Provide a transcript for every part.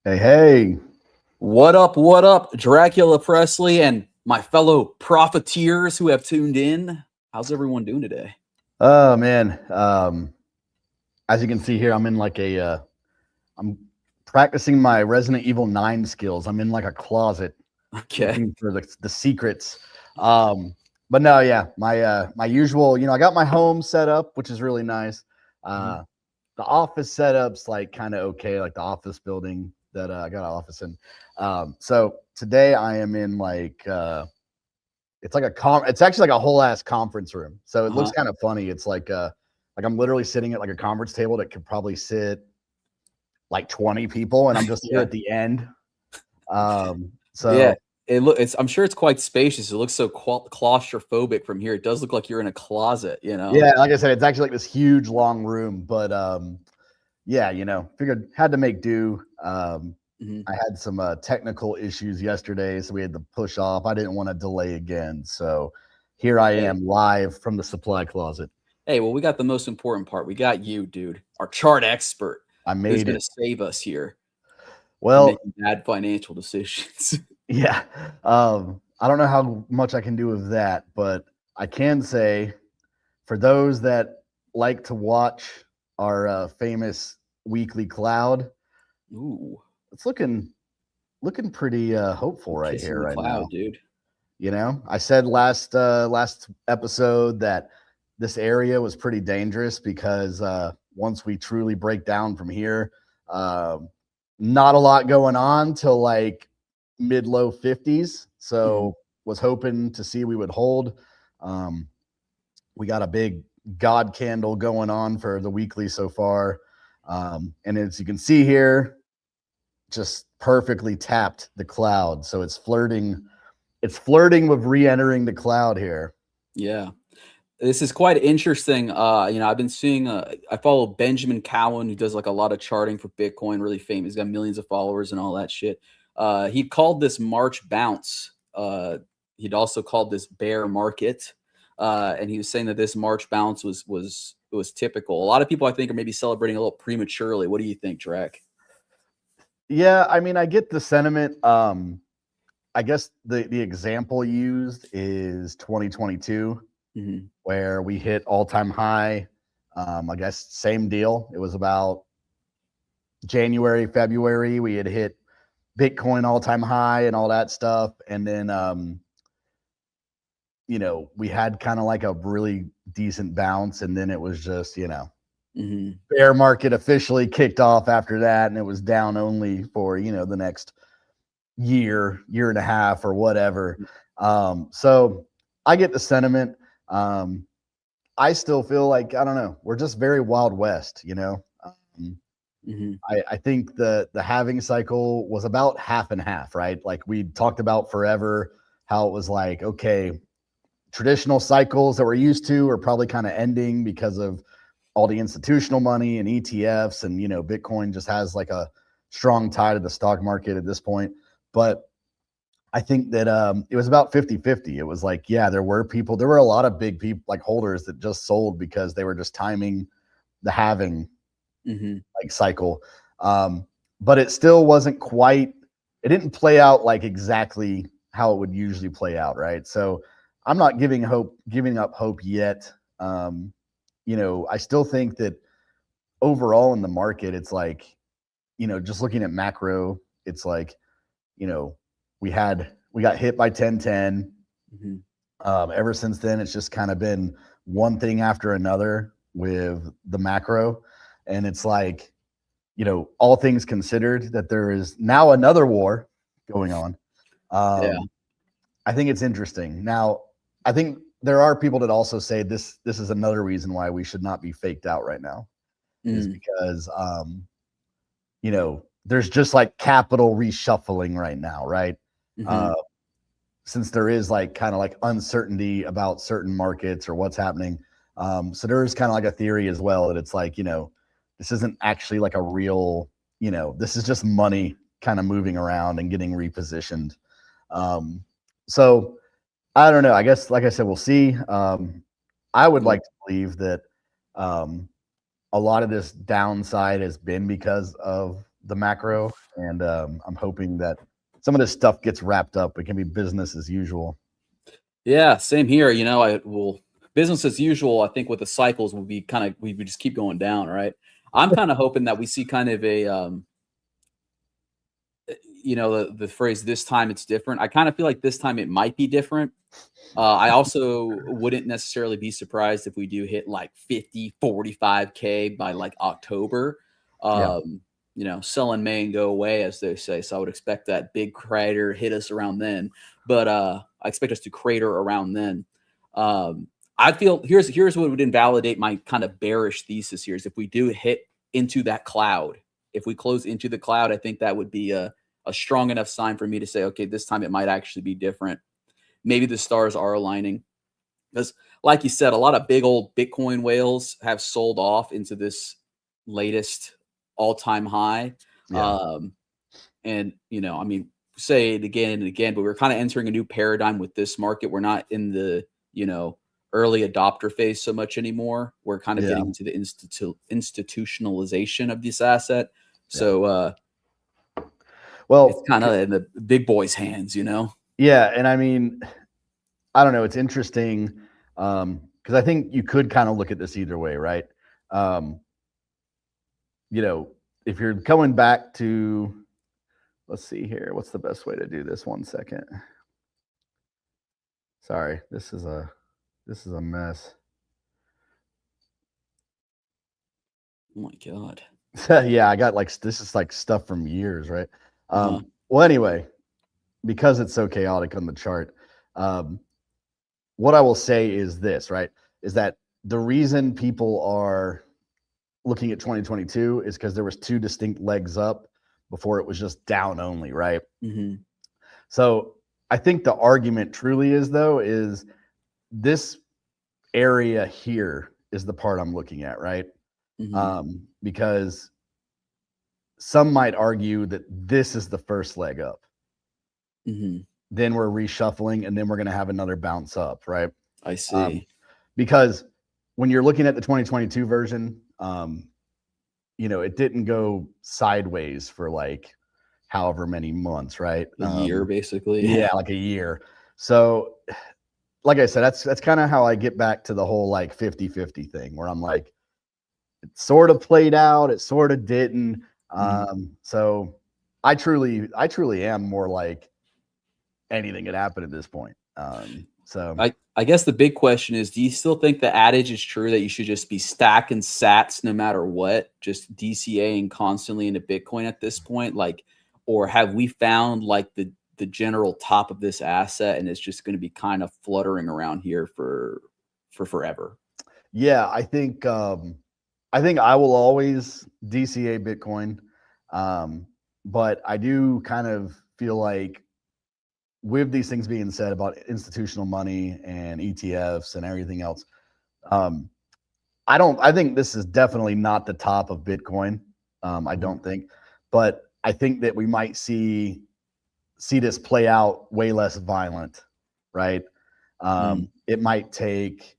Hey, hey. What up? What up, Dracula Presley and my fellow profiteers who have tuned in? How's everyone doing today? Oh man. As you can see here, I'm in like I'm practicing my Resident Evil 9 skills. I'm in like a closet Okay. looking for the secrets. But no, yeah, my usual, I got my home set up, which is really nice. Mhm. The office setup's like kind of okay, like the office building that I got an office in. So today I am in it's actually like a whole ass conference room. So it looks Uh-huh. kind of funny. It's like I'm literally sitting at like a conference table that could probably sit like 20 people, and I'm just here Yeah. at the end. Yeah. So It's I'm sure it's quite spacious. It looks so claustrophobic from here. It does look like you're in a closet, you know? yeah, like I said, it's actually like this huge long room, but yeah, figured had to make do. Mhm. I had some technical issues yesterday, so we had to push off. I didn't want to delay again, so here I Hey. am live from the supply closet. Hey, well, we got the most important part. We got you, dude, our chart expert, I who's made gonna it. save us here from Well, making bad financial decisions. yeah. I don't know how much I can do with that, but I can say for those that like to watch our famous weekly cloud, Ooh, it's looking pretty hopeful right kissing here the right now. cloud, dude. I said last episode that this area was pretty dangerous because once we truly break down from here, uh, not a lot going on till like mid low 50s. Mhm. So was hoping to see we would hold. Um, we got a big God candle going on for the weekly so far. And as you can see here, just perfectly tapped the cloud. So it's flirting with re-entering the cloud here. Yeah. This is quite interesting. I've been seeing. I follow Benjamin Cowan, who does like a lot of charting for Bitcoin. Really famous. He's got millions of followers and all that shit. He called this March bounce. He'd also called this bear market, and he was saying that this March bounce was typical. A lot of people, I think, are maybe celebrating a little prematurely. What do you think, Drac? Yeah, I mean, I get the sentiment. I guess the example used is 2022, Hmm. where we hit all-time high. I guess same deal. It was about January, February. We had hit Bitcoin all-time high and all that stuff, and then we had kind of like a really decent bounce, and then it was just Hmm. bear market officially kicked off after that, and it was down only for the next year and a half or whatever. So I get the sentiment. um, I still feel like, I don't know, we're just very wild west. Hmm. I think the halving cycle was about half and half, right? Like we talked about forever, how it was like, okay, traditional cycles that we're used to are probably kind of ending because of all the institutional money and ETFs, and Bitcoin just has like a strong tie to the stock market at this point. But I think that it was about 50-50. It was like, yeah, there were a lot of big people like holders that just sold because they were just timing the halving Hmm. like cycle. Um, but it still wasn't quite, it didn't play out like exactly how it would usually play out, right? So I'm not giving up hope yet. I still think that overall in the market, it's like, just looking at macro, it's like, you know, we got hit by 1010. Hmm. Ever since then, it's just kind of been one thing after another with the macro. And it's like, all things considered, that there is now another war going on. Yeah. Um, I think it's interesting. Now, I think there are people that also say this is another reason why we should not be faked out right now, is Mm. because there's just like capital reshuffling right now, right? Uh, Hmm. since there is like kind of like uncertainty about certain markets or what's happening. So there is kind of like a theory as well that it's like, this isn't actually like a real, this is just money kind of moving around and getting repositioned. Um, so I don't know. I guess, like I said, we'll see. I would Yeah. like to believe that um, a lot of this downside has been because of the macro, and I'm hoping that some of this stuff gets wrapped up. It can be business as usual. Yeah, same here. You know, I will business as usual. I think with the cycles will be kind of we just keep going down, right? I'm kind of hoping that we see kind of a you know, the phrase this time it's different. I kind of feel like this time it might be different. I also wouldn't necessarily be surprised if we do hit like 50, 45K by like October. Yeah, You know, sell in May and go away, as they say. So I would expect that big crater hit us around then. But I expect us to crater around then. I feel here's what would invalidate my kind of bearish thesis here is if we do hit into that cloud. If we close into the cloud, I think that would be a strong enough sign for me to say, okay, this time it might actually be different. Maybe the stars are aligning because, like you said, a lot of big old Bitcoin whales have sold off into this latest all-time high. yeah, And you know, I mean, say it again and again, but we're kind of entering a new paradigm with this market. We're not in the, you know, early adopter phase so much anymore. We're kind of yeah, getting into the institutionalization of this asset. yeah. So it's Well, kind of in the big boys' hands, you know. yeah, and I mean, I don't know. It's interesting because I think you could kind of look at this either way, right? Um, you know, if you're going back to, let's see here, what's the best way to do this? 1 second. Sorry, this is a mess. Oh my god. Yeah, I got like this is like stuff from years, right? Uh-huh. Well, anyway, because it's so chaotic on the chart, um, what I will say is this, right? Is that the reason people are looking at 2022 is because there was two distinct legs up before it was just down only, right? Mm-hmm. So I think the argument truly is though is this area here is the part I'm looking at, right? Mm-hmm. Because some might argue that this is the first leg up. Mm-hmm. Then we're reshuffling, and then we're going to have another bounce up, right? I see. Because when you're looking at the 2022 version, you know, it didn't go sideways for like however many months, right? A year, basically. Yeah, like a year. So, like I said, that's kind of how I get back to the whole like 50-50 thing where I'm like, it sort of played out, it sort of didn't. So I truly am more like anything could happen at this point. So I guess the big question is, do you still think the adage is true that you should just be stacking sats no matter what, just DCAing constantly into Bitcoin at this point? Like, or have we found like the general top of this asset and it's just going to be kind of fluttering around here for forever? yeah, I think I will always DCA Bitcoin. But I do kind of feel like with these things being said about institutional money and ETFs and everything else, I think this is definitely not the top of Bitcoin. I don't think, but I think that we might see this play out way less violent, right? It might take,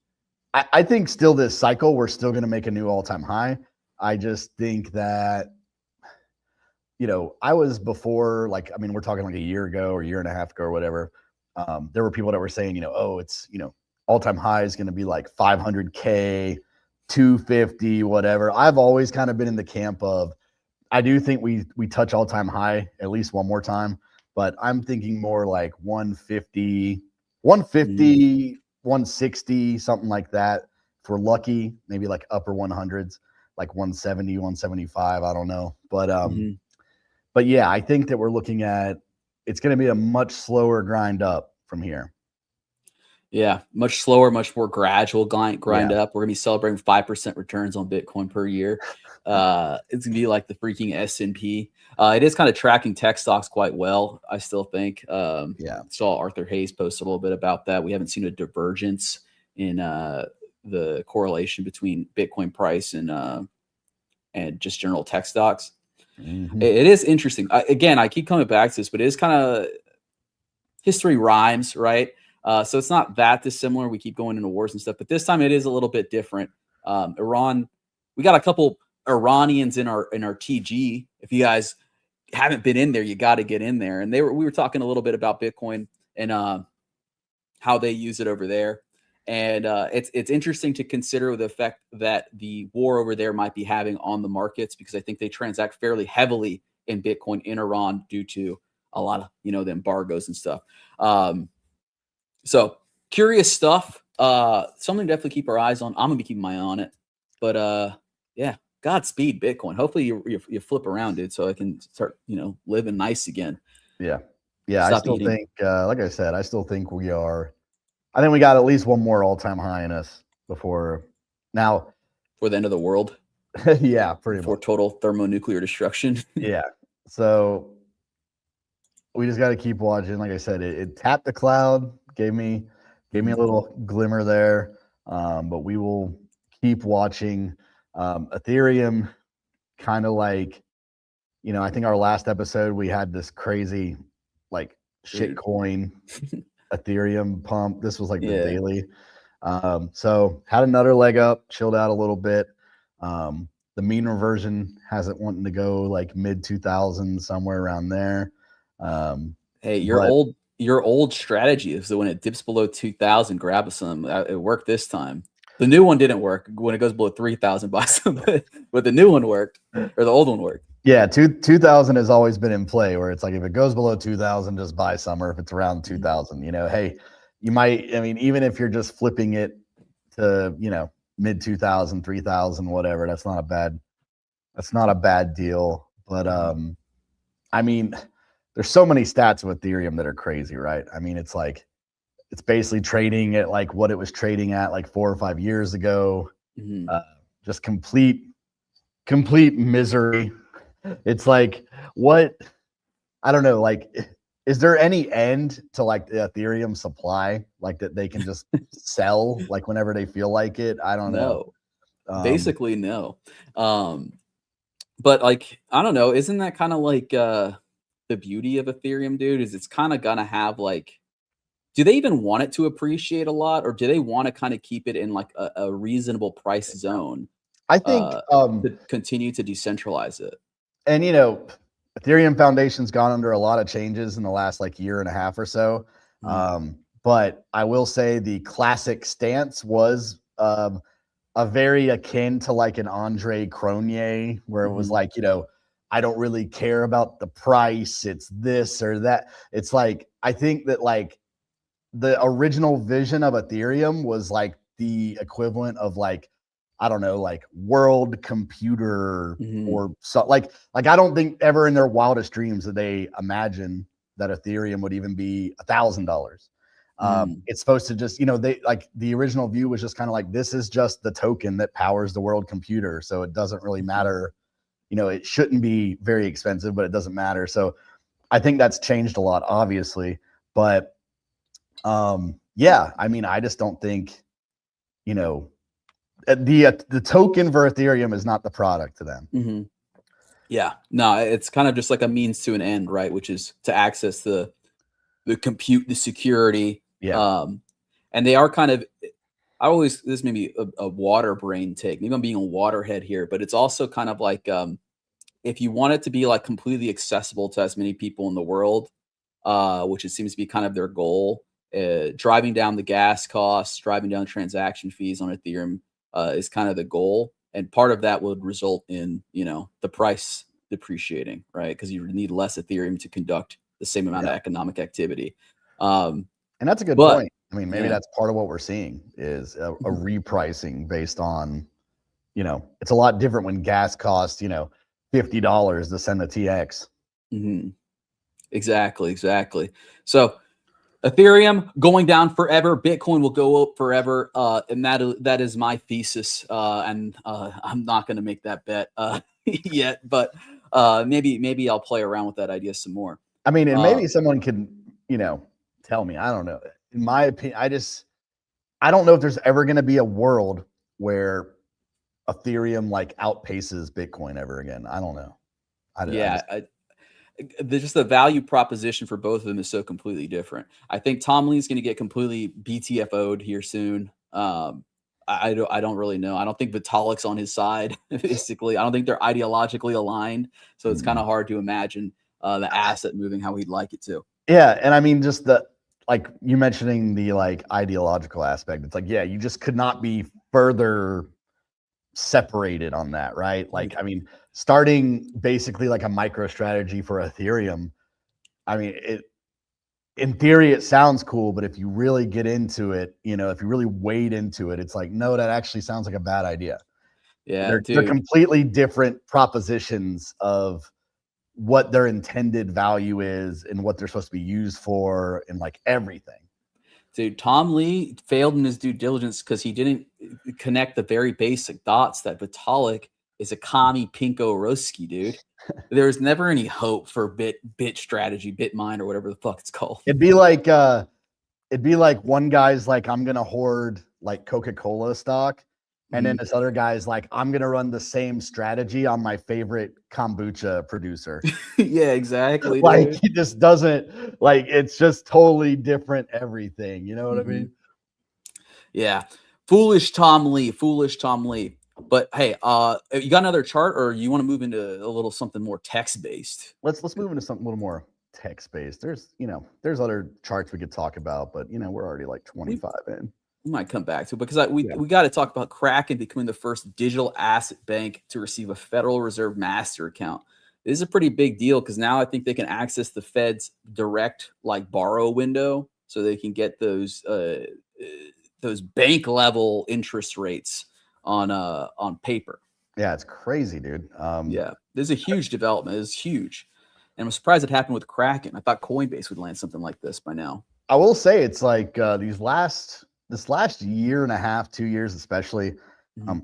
I think still this cycle, we're still going to make a new all-time high. I just think that, you know, I was before, like, I mean, we're talking like a year ago or a year and a half ago or whatever. There were people that were saying, you know, oh, it's, you know, all-time high is going to be like 500K, 250, whatever. I've always kind of been in the camp of, I do think we touch all-time high at least one more time, but I'm thinking more like 150, 160, something like that. If we're lucky, maybe like upper 100s, like 170, 175. I don't know. But yeah, I think that we're looking at, it's going to be a much slower grind up from here. Yeah, much slower, much more gradual grind Yeah. up. We're gonna be celebrating 5% returns on Bitcoin per year. It's gonna be like the freaking S&P. It is kind of tracking tech stocks quite well, I still think. Yeah. Saw Arthur Hayes post a little bit about that. We haven't seen a divergence in the correlation between Bitcoin price and just general tech stocks. Mm-hmm. It is interesting. Again, I keep coming back to this, but it is kind of history rhymes, right? So it's not that dissimilar. We keep going into wars and stuff, but this time it is a little bit different. Iran, we got a couple Iranians in our TG. If you guys haven't been in there, you got to get in there. And we were talking a little bit about Bitcoin and how they use it over there. And it's interesting to consider the effect that the war over there might be having on the markets, because I think they transact fairly heavily in Bitcoin in Iran due to a lot of, the embargoes and stuff. So curious stuff. Something to definitely keep our eyes on. I'm gonna be keeping my eye on it. But yeah, Godspeed, Bitcoin. Hopefully you flip around, dude, so I can start, living nice again. Yeah. Stop I still eating. think, like I said, I still think we got at least one more all-time high in us before now. For the end of the world. Yeah, pretty for much. Total thermonuclear destruction. Yeah. So we just got to keep watching. Like I said, it tapped the cloud, gave me a little glimmer there. But we will keep watching. Ethereum, kind of like, I think our last episode we had this crazy like shitcoin Ethereum pump. This was like the daily. So had another leg up, chilled out a little bit. The mean reversion has it wanting to go like mid 2000s, somewhere around there. Hey, your old strategy is that when it dips below 2000, grab some. It worked this time. The new one didn't work. When it goes below 3000, buy some. But the new one worked, or the old one worked. Yeah, 2000 has always been in play, where it's like if it goes below 2000, just buy some, or if it's around 2000, hey, you might. I mean, even if you're just flipping it to mid 2000, 3000, whatever, that's not a bad deal. But I mean, there's so many stats with Ethereum that are crazy, right? I mean, it's like it's basically trading at like what it was trading at like 4 or 5 years ago. Just complete misery. It's like, what? I don't know. Like, is there any end to like the Ethereum supply, like that they can just sell like whenever they feel like it? I don't know. Basically, no. But like, I don't know. Isn't that kind of like the beauty of Ethereum, dude? Is it's kind of gonna have like, do they even want it to appreciate a lot, or do they want to kind of keep it in like a reasonable price zone? I think to continue to decentralize it. And Ethereum Foundation's gone under a lot of changes in the last like year and a half or so. But I will say the classic stance was a very akin to like an Andre Cronje, where it was like, I don't really care about the price. It's this or that. It's like, I think that like the original vision of Ethereum was like the equivalent of like, I don't know, like World Computer or so, like I don't think ever in their wildest dreams that they imagine that Ethereum would even be $1,000. It's supposed to just, they like the original view was just kind of like, this is just the token that powers the world computer. So it doesn't really matter. It shouldn't be very expensive, but it doesn't matter. So I think that's changed a lot, obviously. But yeah, I mean, I just don't think, the token for Ethereum is not the product to them. Yeah, no, it's kind of just like a means to an end, right? Which is to access the compute, the security. Yeah. And they are kind of, this may be a water brain take. Maybe I'm being a waterhead here, but it's also kind of like, if you want it to be like completely accessible to as many people in the world, which it seems to be kind of their goal, driving down the gas costs, driving down transaction fees on Ethereum is kind of the goal. And part of that would result in, the price depreciating, right? Because you need less Ethereum to conduct the same amount of economic activity. And that's a good point. I mean, maybe that's part of what we're seeing is a repricing based on, it's a lot different when gas costs, $50 to send a TX. Exactly. So Ethereum going down forever, Bitcoin will go up forever, and that is my thesis. And I'm not going to make that bet yet, but maybe I'll play around with that idea some more. I mean, and maybe someone can, tell me. I don't know. In my opinion, I don't know if there's ever going to be a world where Ethereum like outpaces Bitcoin ever again. I don't know. Just the value proposition for both of them is so completely different. I think Tom Lee's going to get completely BTFO'd here soon. I I don't really know. I don't think Vitalik's on his side. Basically, I don't think they're ideologically aligned. So it's kind of hard to imagine the asset moving how he'd like it to. Yeah, and I mean, just the like you mentioning the like ideological aspect. It's like, yeah, you just could not be further separated on that, right? Like, I mean, starting basically like a micro strategy for Ethereum. I mean, in theory it sounds cool, but if you really get into it, you know, if you really wade into it, it's like, no, that actually sounds like a bad idea. Yeah, They're completely different propositions of what their intended value is and what they're supposed to be used for and like everything. Dude, Tom Lee failed in his due diligence because he didn't connect the very basic dots that Vitalik is a commie pinko Roski, dude. There was never any hope for bit strategy, Bitmine, or whatever the fuck it's called. It'd be like one guy's like, I'm gonna hoard like Coca-Cola stock. And then this other guy's like, I'm going to run the same strategy on my favorite kombucha producer. Yeah, exactly. Like, dude. he just doesn't, like, it's just totally different everything. You know what I mean? Yeah. Foolish Tom Lee. But hey, you got another chart, or you want to move into a little something more text-based? Let's move into something a little more text-based. There's other charts we could talk about, but, we're already like 25 in. We might come back to it because we got to talk about Kraken becoming the first digital asset bank to receive a Federal Reserve master account. This is a pretty big deal because now I think they can access the Fed's direct like borrow window, so they can get those bank level interest rates on paper. Yeah, it's crazy, dude. Yeah, this is a huge development. It's huge, and I'm surprised it happened with Kraken. I thought Coinbase would land something like this by now. I will say it's like this last year and a half, 2 years especially,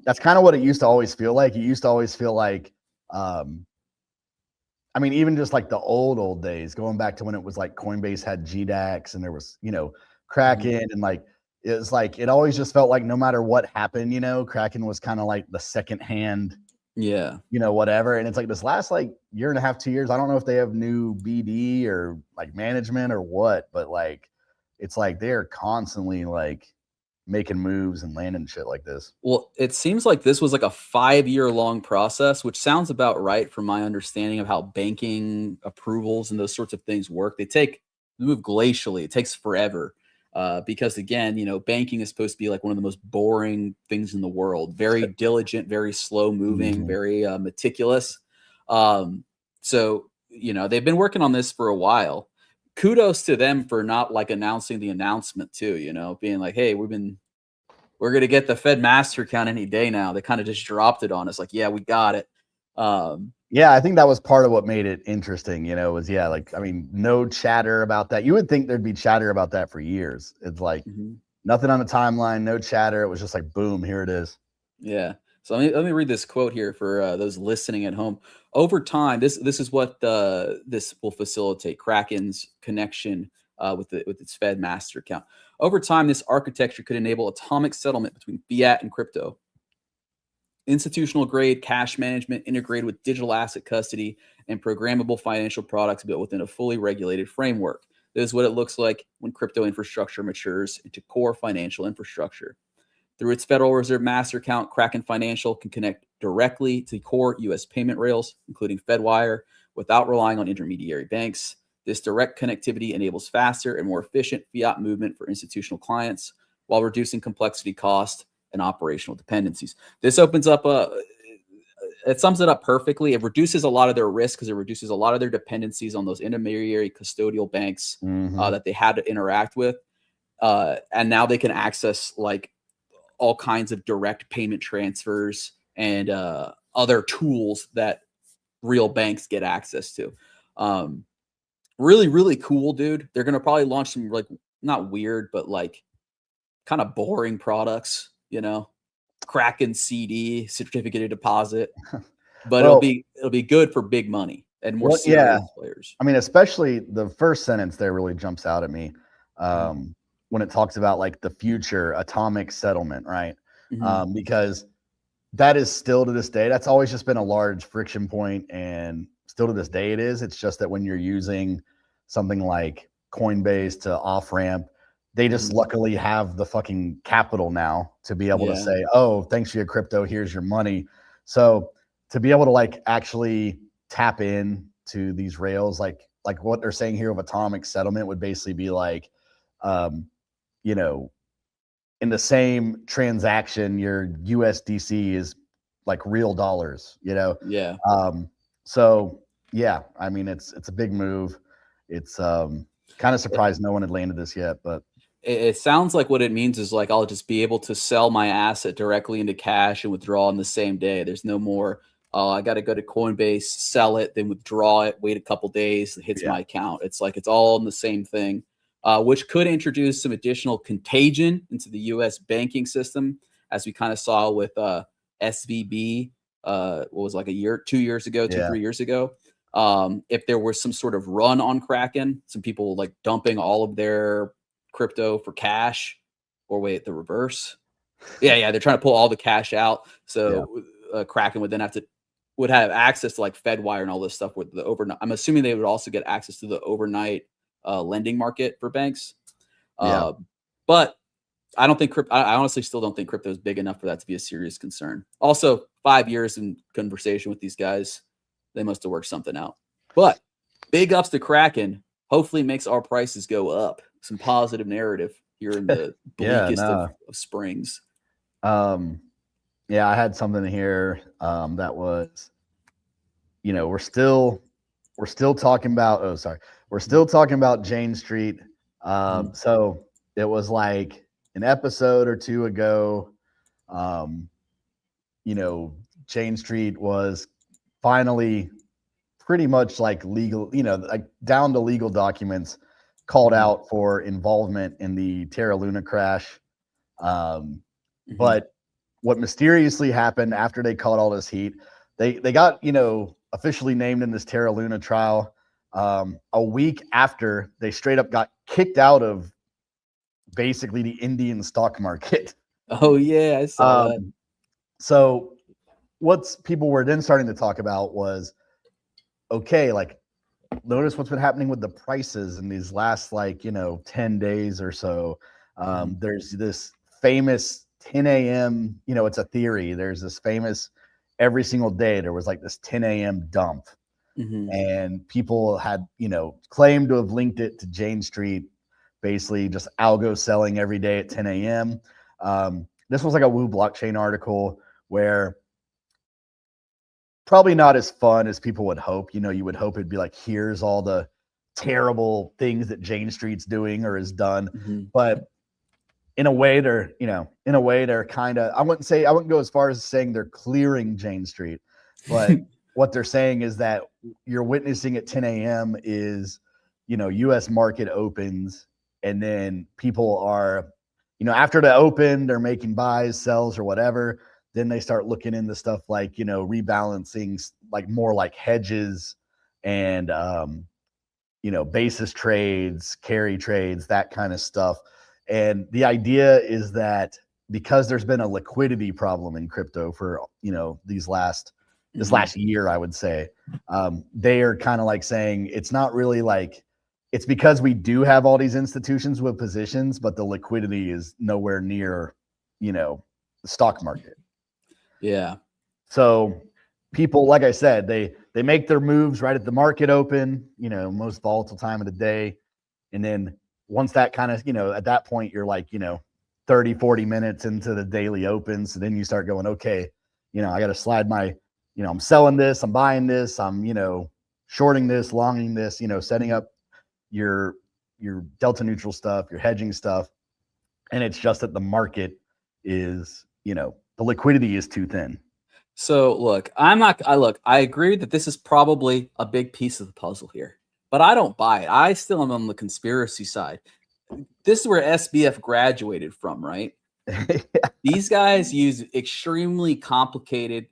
that's kind of what it used to always feel like. It used to always feel like, I mean, even just like the old days, going back to when it was like Coinbase had GDAX and there was, Kraken, and like, it was like, it always just felt like no matter what happened, Kraken was kind of like the second hand, whatever. And it's like this last like year and a half, 2 years, I don't know if they have new BD or like management or what, but like, it's like they're constantly like making moves and landing shit like this. Well, it seems like this was like a 5-year-long process, which sounds about right from my understanding of how banking approvals and those sorts of things work. They move glacially. It takes forever because, again, banking is supposed to be like one of the most boring things in the world. Very diligent, very slow moving, very meticulous. So, they've been working on this for a while. Kudos to them for not like announcing the announcement too, being like, hey, we're going to get the Fed master account any day now. They kind of just dropped it on us. Like, yeah, we got it. Yeah, I think that was part of what made it interesting, was, like, I mean, no chatter about that. You would think there'd be chatter about that for years. It's like nothing on the timeline, no chatter. It was just like, boom, here it is. Yeah. So let me read this quote here for those listening at home. Over time, this is what this will facilitate Kraken's connection with its Fed master account. Over time, this architecture could enable atomic settlement between fiat and crypto, institutional grade cash management integrated with digital asset custody, and programmable financial products built within a fully regulated framework. This is what it looks like when crypto infrastructure matures into core financial infrastructure. Through its Federal Reserve master account, Kraken Financial can connect directly to core U.S. payment rails, including FedWire, without relying on intermediary banks. This direct connectivity enables faster and more efficient fiat movement for institutional clients while reducing complexity, cost, and operational dependencies. This opens up it sums it up perfectly. It reduces a lot of their risk because it reduces a lot of their dependencies on those intermediary custodial banks that they had to interact with. And now they can access like all kinds of direct payment transfers and other tools that real banks get access to. Really, really cool, dude. They're going to probably launch some like not weird, but like kind of boring products, Kraken CD, certificate of deposit, but it'll be good for big money and more serious players. I mean, especially the first sentence there really jumps out at me. When it talks about like the future atomic settlement, right? Because that is still to this day, that's always just been a large friction point, and still to this day it is. It's just that when you're using something like Coinbase to off ramp, they just luckily have the fucking capital now to be able to Yeah. say, oh, thanks for your crypto, here's your money. So to be able to like actually tap in to these rails, like what they're saying here of atomic settlement would basically be like, you know, in the same transaction, your USDC is like real dollars, you know? Yeah. So yeah, I mean, it's a big move. It's kind of surprised no one had landed this yet, but It sounds like what it means is like I'll just be able to sell my asset directly into cash and withdraw on the same day. There's no more, I got to go to Coinbase, sell it, then withdraw it, wait a couple days, it hits my account. It's like it's all in the same thing, which could introduce some additional contagion into the U.S. banking system, as we kind of saw with SVB. What was it, like 2 years ago, 3 years ago. If there was some sort of run on Kraken, some people like dumping all of their crypto for cash, or wait, the reverse. Yeah, they're trying to pull all the cash out. So Kraken would then would have access to like FedWire and all this stuff with the overnight. I'm assuming they would also get access to the overnight lending market for banks. But I don't think I honestly still don't think crypto is big enough for that to be a serious concern. Also, 5 years in conversation with these guys, they must have worked something out. But big ups to Kraken. Hopefully, it makes our prices go up. Some positive narrative here in the bleakest of springs. Yeah, I had something here that was, you know, we're still talking about. We're still talking about Jane Street. So it was like an episode or two ago. You know, Jane Street was finally pretty much like legal, you know, like down to legal documents, called out for involvement in the Terra Luna crash. But what mysteriously happened after they caught all this heat, they got, you know, officially named in this Terra Luna trial a week after they straight up got kicked out of basically the Indian stock market. Oh yeah, I saw that. So what people were then starting to talk about was, okay, like, notice what's been happening with the prices in these last, like, you know, 10 days or so. There's this famous 10 a.m., you know, it's a theory. There's this famous, every single day, there was like this 10 a.m. dump. And people had, you know, claimed to have linked it to Jane Street, basically just algo selling every day at 10 a.m. This was like a Woo blockchain article where probably not as fun as people would hope. You know, you would hope it'd be like, here's all the terrible things that Jane Street's doing or has done. But in a way, they're kind of, I wouldn't go as far as saying they're clearing Jane Street, but what they're saying is that you're witnessing at 10 a.m. is, you know, US market opens, and then people are, you know, after the open, they're making buys, sells, or whatever. Then they start looking into stuff like, you know, rebalancing, like more like hedges and, you know, basis trades, carry trades, that kind of stuff. And the idea is that because there's been a liquidity problem in crypto for, you know, this last year, I would say, they are kind of like saying it's not really like, it's because we do have all these institutions with positions, but the liquidity is nowhere near, you know, the stock market. Yeah. So people, like I said, they make their moves right at the market open, you know, most volatile time of the day. And then once that kind of, you know, at that point, you're like, you know, 30, 40 minutes into the daily open. So then you start going, okay, you know, I got to slide my, you know, I'm selling this, I'm buying this, I'm, you know, shorting this, longing this, you know, setting up your delta neutral stuff, your hedging stuff. And it's just that the market is, you know, the liquidity is too thin. So look, I agree that this is probably a big piece of the puzzle here, but I don't buy it. I still am on the conspiracy side. This is where SBF graduated from, right? These guys use extremely complicated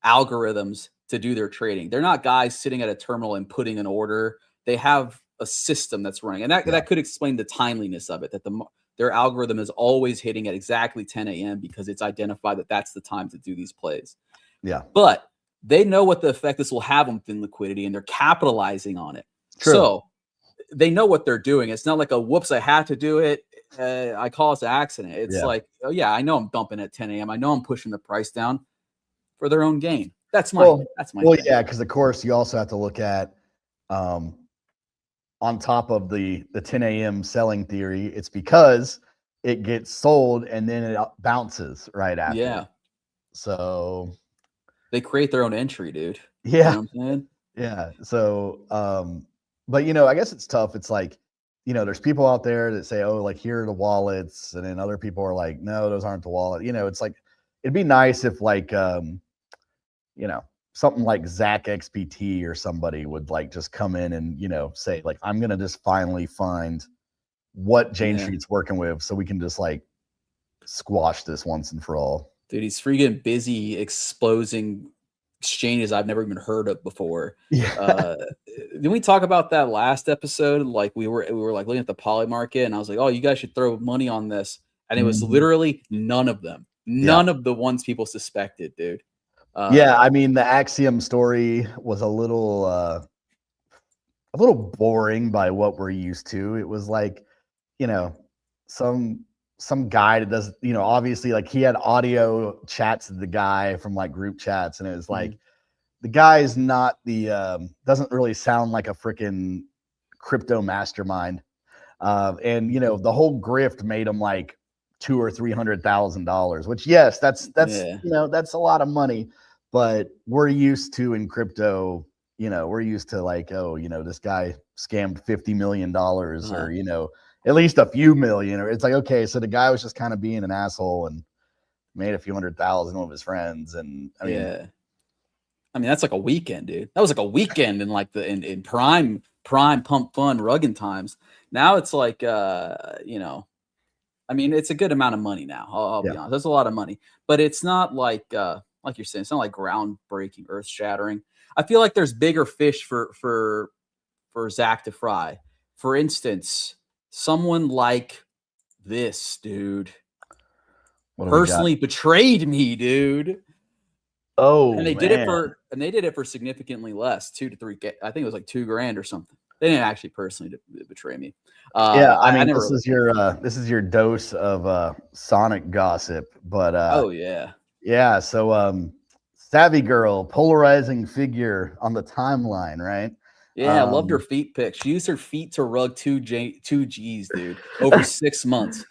algorithms to do their trading. They're not guys sitting at a terminal and putting an order. They have a system that's running, and that could explain the timeliness of it, that their algorithm is always hitting at exactly 10 a.m. because it's identified that that's the time to do these plays. Yeah. But they know what the effect this will have on thin liquidity, and they're capitalizing on it. True. So they know what they're doing. It's not like a whoops, I had to do it. I call it an accident. It's Yeah. like, oh yeah, I know I'm dumping at 10 a.m. I know I'm pushing the price down for their own gain. That's my Well, thing. yeah, because of course you also have to look at on top of the 10 a.m. selling theory, it's because it gets sold and then it bounces right after. Yeah. So they create their own entry, dude. yeah. You know what I'm saying? Yeah. So but I guess it's tough. It's like, there's people out there that say, oh, like here are the wallets, and then other people are like, no, those aren't the wallet. It's like it'd be nice if like something like Zach XPT or somebody would like just come in and say like, I'm gonna just finally find what Jane Street's working with so we can just like squash this once and for all. Dude, he's freaking busy exposing exchanges I've never even heard of before. Yeah. Didn't we talk about that last episode? Like we were like looking at the poly market, and I was like, oh, you guys should throw money on this. And it was literally none of them. None of the ones people suspected, dude. Yeah, I mean, the Axiom story was a little boring by what we're used to. It was like, some guy that does, obviously like he had audio chats with the guy from like group chats, and it was like the guy's not the doesn't really sound like a freaking crypto mastermind. And the whole grift made him like $200,000 or $300,000, which yes, that's that's a lot of money. But we're used to in crypto, we're used to like, oh, this guy scammed $50 million or, at least a few million. Or it's like, okay, so the guy was just kind of being an asshole and made a few $100,000 with his friends. And I mean, that's like a weekend, dude. That was like a weekend in like in prime pump fun rugging times. Now it's like, I mean, it's a good amount of money now. I'll be honest. That's a lot of money, but it's not like you're saying, it's not like groundbreaking, earth shattering. I feel like there's bigger fish for Zach to fry. For instance, someone like this dude personally betrayed me, dude. Oh, and they did it for significantly less, 2 to 3. I think it was like $2,000 or something. They didn't actually personally betray me. I mean, this is your dose of Sonic gossip, but oh yeah. Yeah, so Savvy Girl, polarizing figure on the timeline, right? Yeah, I loved her feet pic. She used her feet to rug 2 Gs, dude, over 6 months.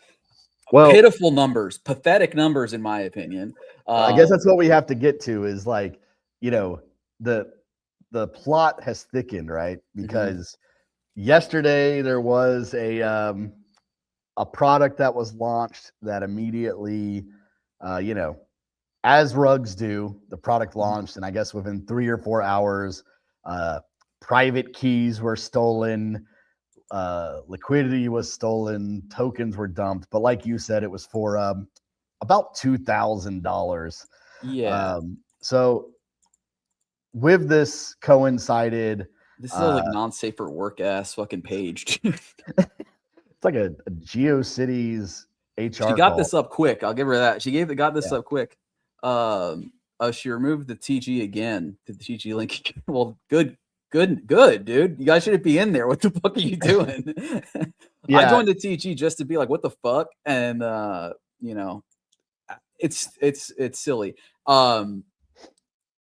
Well, pitiful numbers, pathetic numbers, in my opinion. I guess that's what we have to get to is like, the plot has thickened, right? Because yesterday there was a product that was launched that immediately, as rugs do, the product launched, and I guess within 3 or 4 hours, private keys were stolen, liquidity was stolen, tokens were dumped. But like you said, it was for about $2,000. Yeah. So with this coincided, this is like non-safe for work ass fucking page. It's like a GeoCities HR. She got this up quick. I'll give her that. She got this up quick. She removed the TG again. Did the TG link? Well, good, dude. You guys shouldn't be in there. What the fuck are you doing? I joined the TG just to be like, what the fuck? And it's silly.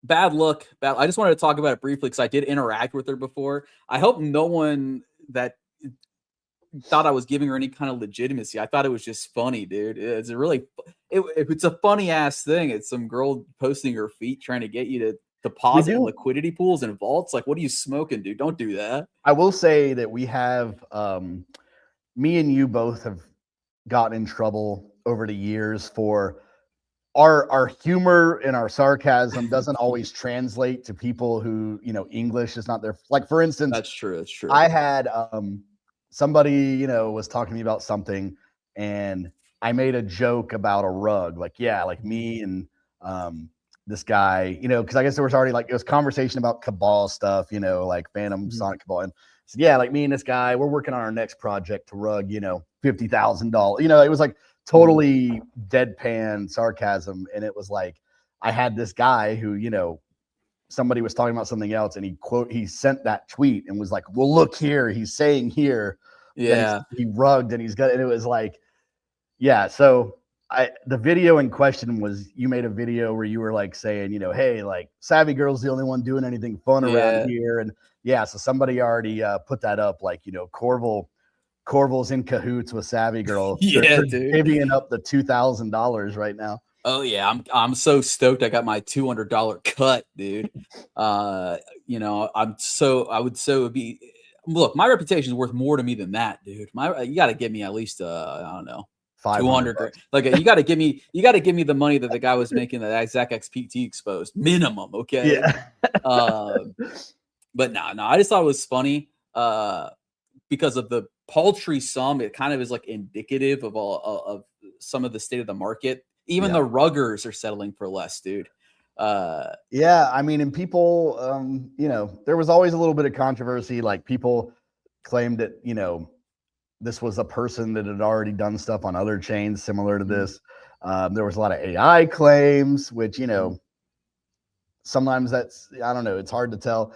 Bad look. I just wanted to talk about it briefly because I did interact with her before. I hope no one that thought I was giving her any kind of legitimacy. I thought it was just funny, dude. It's a funny ass thing. It's some girl posting her feet trying to get you to deposit liquidity pools and vaults. Like, what are you smoking, dude? Don't do that. I will say that we have, me and you both have gotten in trouble over the years for our humor and our sarcasm doesn't always translate to people who, English is not their, like, for instance, that's true. I had, somebody, was talking to me about something, and I made a joke about a rug. Like, yeah, like me and this guy, because I guess there was already like, it was conversation about Cabal stuff, like Phantom Sonic Cabal. And so, yeah, like me and this guy, we're working on our next project to rug, $50,000. It was like totally deadpan sarcasm. And it was like, I had this guy who, somebody was talking about something else, and he sent that tweet and was like, well, look here, he's saying here, yeah, he rugged and he's got, and it was like, Yeah, so the video in question was, you made a video where you were like saying, hey, like Savvy Girl's the only one doing anything fun around Yeah. here, and yeah, so somebody already put that up, like Corval's in cahoots with Savvy Girl. Yeah, They're dude. divvying up the $2,000 right now. Oh yeah, I'm so stoked. I got my $200 cut, dude. I would so be. Look, my reputation is worth more to me than that, dude. You got to give me at least I don't know, 500 200 grand. bucks. Like you got to give me the money that the guy was making that Zach XPT exposed minimum. Okay. Yeah. But no, I just thought it was funny because of the paltry sum. It kind of is like indicative of of some of the state of the market. Even Yeah. the ruggers are settling for less, dude. Yeah, I mean, and people, there was always a little bit of controversy. Like people claimed that, this was a person that had already done stuff on other chains similar to this. There was a lot of AI claims, which, sometimes I don't know, it's hard to tell.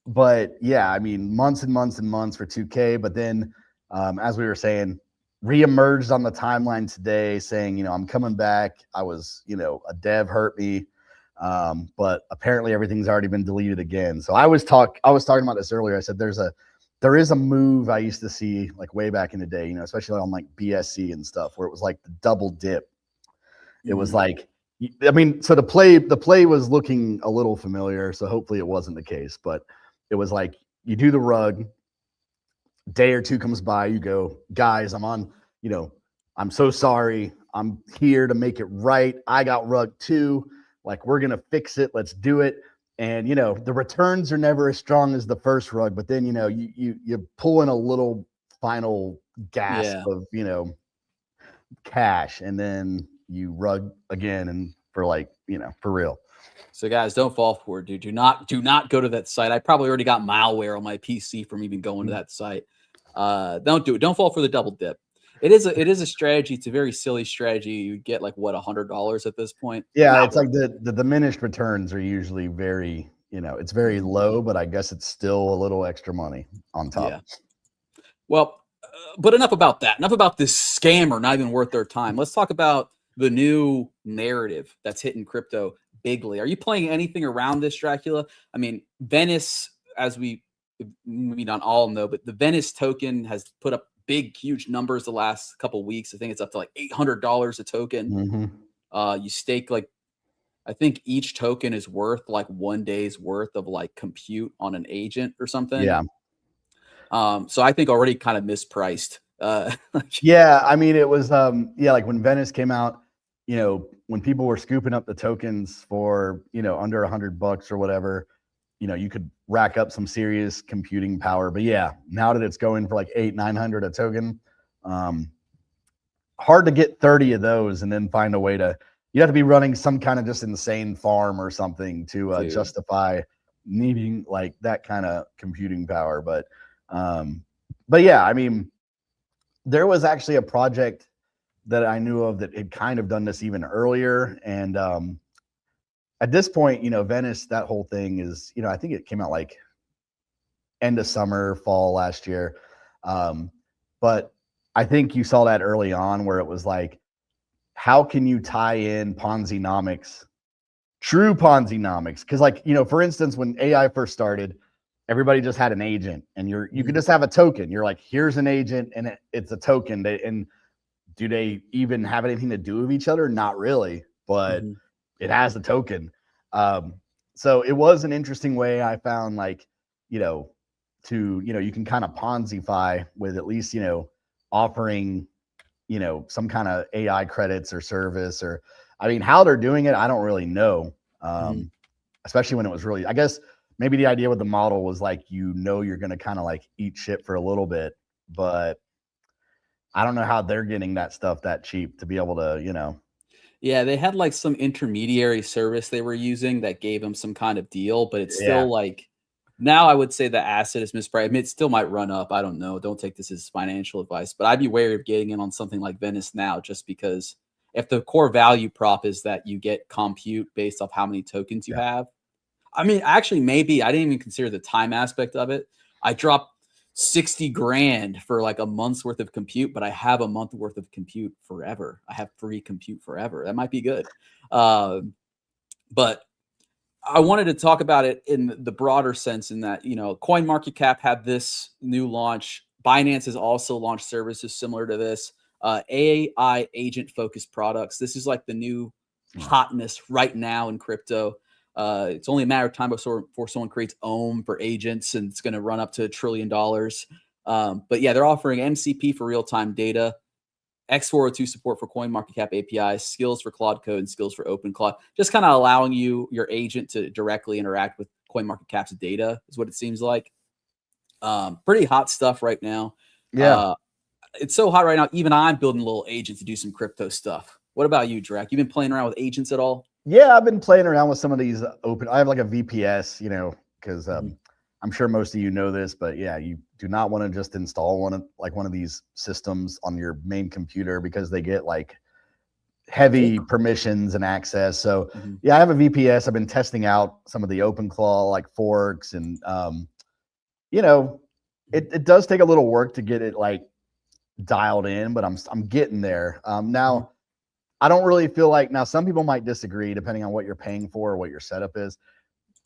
But yeah, I mean, months and months and months for 2K. But then, as we were saying, reemerged on the timeline today saying, I'm coming back. I was, a dev hurt me. But apparently everything's already been deleted again. So I was talking about this earlier. I said there is a move I used to see like way back in the day, especially on like BSC and stuff, where it was like the double dip. It was like, I mean, so the play was looking a little familiar, so hopefully it wasn't the case, but it was like you do the rug, day or two comes by, you go, guys, I'm so sorry. I'm here to make it right. I got rug 2. Like, we're going to fix it. Let's do it. And, the returns are never as strong as the first rug, but then, you pull in a little final gasp of, cash, and then you rug again, and for real. So guys, don't fall for it, dude. Do not go to that site. I probably already got malware on my PC from even going to that site. Don't do it. Don't fall for the double dip. It is a strategy. It's a very silly strategy. You get like what, $100 at this point. Yeah, it's like the diminished returns are usually very, it's very low, but I guess it's still a little extra money on top. Yeah. Well, but enough about that. Enough about this scammer not even worth their time. Let's talk about the new narrative that's hitting crypto bigly. Are you playing anything around this, Dracula? I mean, Venice, as we not all know, but the Venice token has put up big, huge numbers the last couple of weeks. I think it's up to like $800 a token. You stake I think each token is worth like 1 day's worth of like compute on an agent or something. Yeah. So I think already kind of mispriced. Yeah, I mean, it was like when Venice came out, when people were scooping up the tokens for under $100 or whatever, you could rack up some serious computing power. But yeah, now that it's going for like $800-900 a token, hard to get 30 of those and then find a way to. You have to be running some kind of just insane farm or something to justify needing like that kind of computing power. But yeah, I mean, there was actually a project that I knew of that had kind of done this even earlier. And at this point, Venice, that whole thing is, I think it came out like end of summer, fall last year. But I think you saw that early on where it was like, how can you tie in Ponzi-nomics, true Ponzi-nomics? Because like, for instance, when AI first started, everybody just had an agent, and you could just have a token. You're like, here's an agent, and it's a token. And do they even have anything to do with each other? Not really, but it has the token. So it was an interesting way I found, like, you can kind of Ponzi-fy with at least, offering, some kind of AI credits or service, or, I mean, how they're doing it, I don't really know. Especially when it was really, I guess maybe the idea with the model was like, you're going to kind of like eat shit for a little bit, but I don't know how they're getting that stuff that cheap to be able to, Yeah, they had like some intermediary service they were using that gave them some kind of deal, but it's still like, now I would say the asset is mispriced. I mean, it still might run up. I don't know. Don't take this as financial advice, but I'd be wary of getting in on something like Venice now, just because if the core value prop is that you get compute based off how many tokens you have. I mean, actually, maybe I didn't even consider the time aspect of it. I dropped 60 grand for like a month's worth of compute, but I have a month worth of compute forever. I have free compute forever. That might be good. But I wanted to talk about it in the broader sense, in that, CoinMarketCap had this new launch. Binance has also launched services similar to this, AI agent focused products. This is like the new hotness right now in crypto. It's only a matter of time before someone creates Ohm for agents, and it's going to run up to $1 trillion. But yeah, they're offering MCP for real-time data, X402 support for CoinMarketCap APIs, skills for Claude Code, and skills for OpenClaw. Just kind of allowing your agent to directly interact with CoinMarketCap's data is what it seems like. Pretty hot stuff right now. Yeah. It's so hot right now. Even I'm building a little agent to do some crypto stuff. What about you, Drac? You been playing around with agents at all? Yeah, I've been playing around with some of these I have like a VPS, because I'm sure most of you know this, but yeah, you do not want to just install one of these systems on your main computer, because they get like heavy permissions and access. So yeah, I have a VPS. I've been testing out some of the OpenClaw like forks, and it does take a little work to get it like dialed in, but I'm getting there. Now I don't really feel like, now some people might disagree depending on what you're paying for or what your setup is.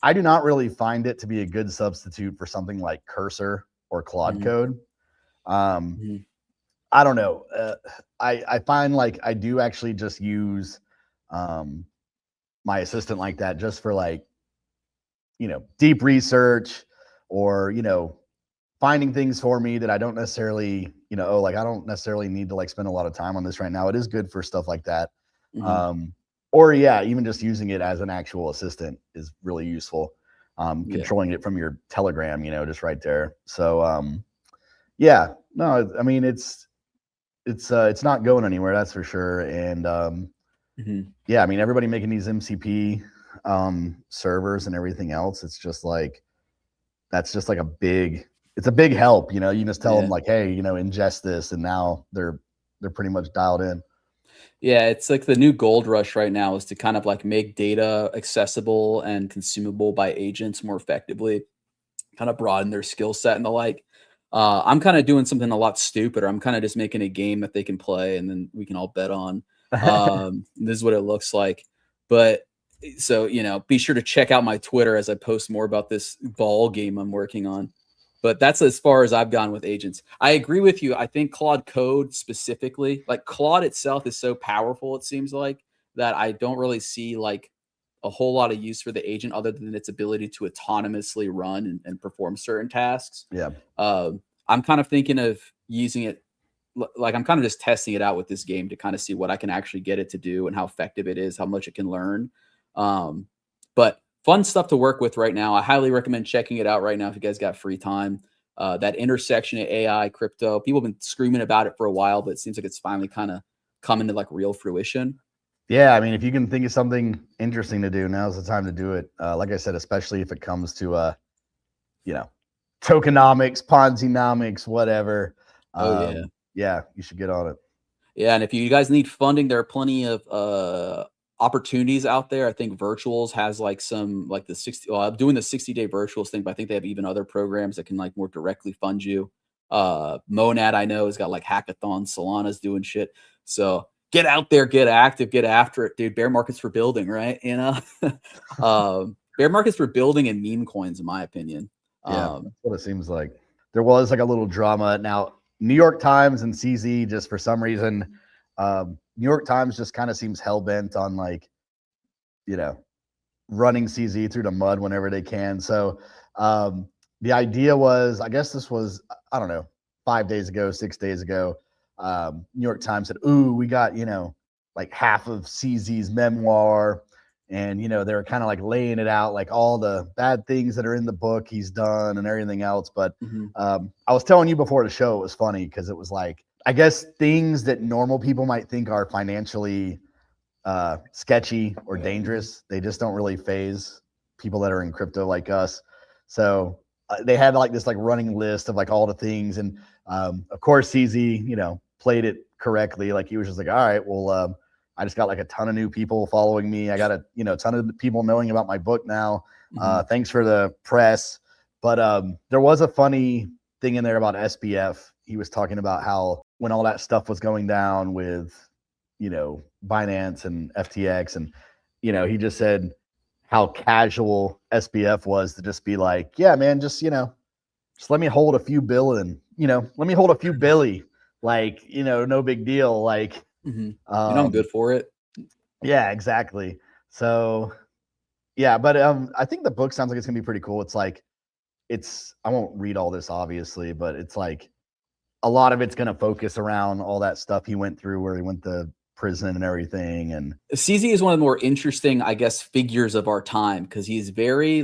I do not really find it to be a good substitute for something like Cursor or Claude Code. I don't know. I find like I do actually just use my assistant like that, just for like, deep research, or, finding things for me that I don't necessarily, like I don't necessarily need to like spend a lot of time on this right now. It is good for stuff like that. Or yeah, even just using it as an actual assistant is really useful. Controlling it from your Telegram, just right there. So yeah, no, I mean it's not going anywhere, that's for sure. And yeah, I mean, everybody making these MCP servers and everything else, it's just like, that's just like it's a big help. You can just tell them like, hey, ingest this, and now they're pretty much dialed in. Yeah, it's like the new gold rush right now is to kind of like make data accessible and consumable by agents more effectively, kind of broaden their skill set and the like. I'm kind of doing something a lot stupider. I'm kind of just making a game that they can play, and then we can all bet on. This is what it looks like. But so, be sure to check out my Twitter as I post more about this ball game I'm working on. But that's as far as I've gone with agents. I agree with you. I think Claude Code specifically, like Claude itself is so powerful, it seems like, that I don't really see like a whole lot of use for the agent other than its ability to autonomously run and perform certain tasks. Yeah. I'm kind of thinking of using it, like I'm kind of just testing it out with this game to kind of see what I can actually get it to do and how effective it is, how much it can learn. But fun stuff to work with right now. I highly recommend checking it out right now if you guys got free time. That intersection of AI, crypto, people have been screaming about it for a while, but it seems like it's finally kind of coming to like real fruition. Yeah, I mean, if you can think of something interesting to do, now's the time to do it. Like I said, especially if it comes to, tokenomics, Ponzi-nomics, whatever. Yeah, you should get on it. Yeah, and if you guys need funding, there are plenty of opportunities out there. I think Virtuals has like some like the 60. Well, I'm doing the 60-day Virtuals thing, but I think they have even other programs that can like more directly fund you. Monad, I know, has got like hackathons. Solana's doing shit. So get out there, get active, get after it, dude. Bear markets for building, right? Bear markets for building and meme coins, in my opinion. Yeah, that's what it seems like. There was like a little drama. Now, New York Times and CZ, just for some reason, New York Times just kind of seems hell-bent on like, running CZ through the mud whenever they can. So the idea was, I guess this was, I don't know, 5 days ago, 6 days ago, New York Times said, ooh, we got, like half of CZ's memoir. And, they were kind of like laying it out, like all the bad things that are in the book he's done and everything else. But I was telling you before the show, it was funny because it was like, I guess things that normal people might think are financially sketchy or dangerous, they just don't really phase people that are in crypto like us. So they had like this like running list of like all the things. And of course, CZ, played it correctly. Like he was just like, all right, well, I just got like a ton of new people following me. I got a ton of people knowing about my book now. Thanks for the press. But there was a funny thing in there about SBF. He was talking about how when all that stuff was going down with, Binance and FTX, and, he just said how casual SBF was to just be like, yeah, man, just let me hold a few billion, let me hold a few billy, like, no big deal. Like, I'm good for it. Yeah, exactly. So, yeah, but I think the book sounds like it's gonna be pretty cool. It's like, I won't read all this obviously, but it's like a lot of it's gonna focus around all that stuff he went through, where he went to prison and everything. And CZ is one of the more interesting, I guess, figures of our time because he's very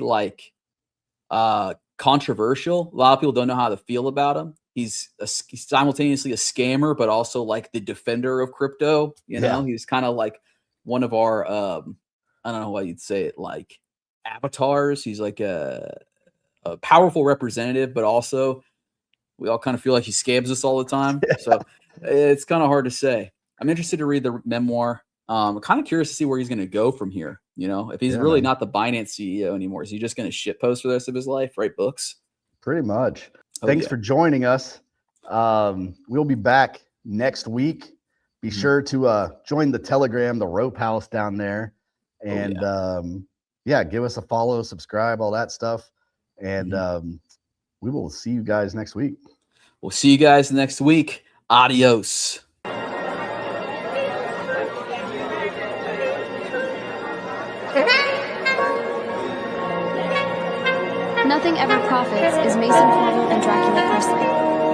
controversial. A lot of people don't know how to feel about him. He's simultaneously a scammer, but also like the defender of crypto. He's kind of like one of our, I don't know how you'd say it, like avatars. He's like a powerful representative, but also we all kind of feel like he scams us all the time. So it's kind of hard to say. I'm interested to read the memoir. I'm kind of curious to see where he's going to go from here. If he's really not the Binance CEO anymore, is he just going to shitpost for the rest of his life, write books? Pretty much. Thanks for joining us. We'll be back next week. Be sure to join the Telegram, the Rope House down there. And give us a follow, subscribe, all that stuff. And we will see you guys next week. We'll see you guys next week. Adios. Nothing Ever Profits is Mason Corval and Dracula Presley.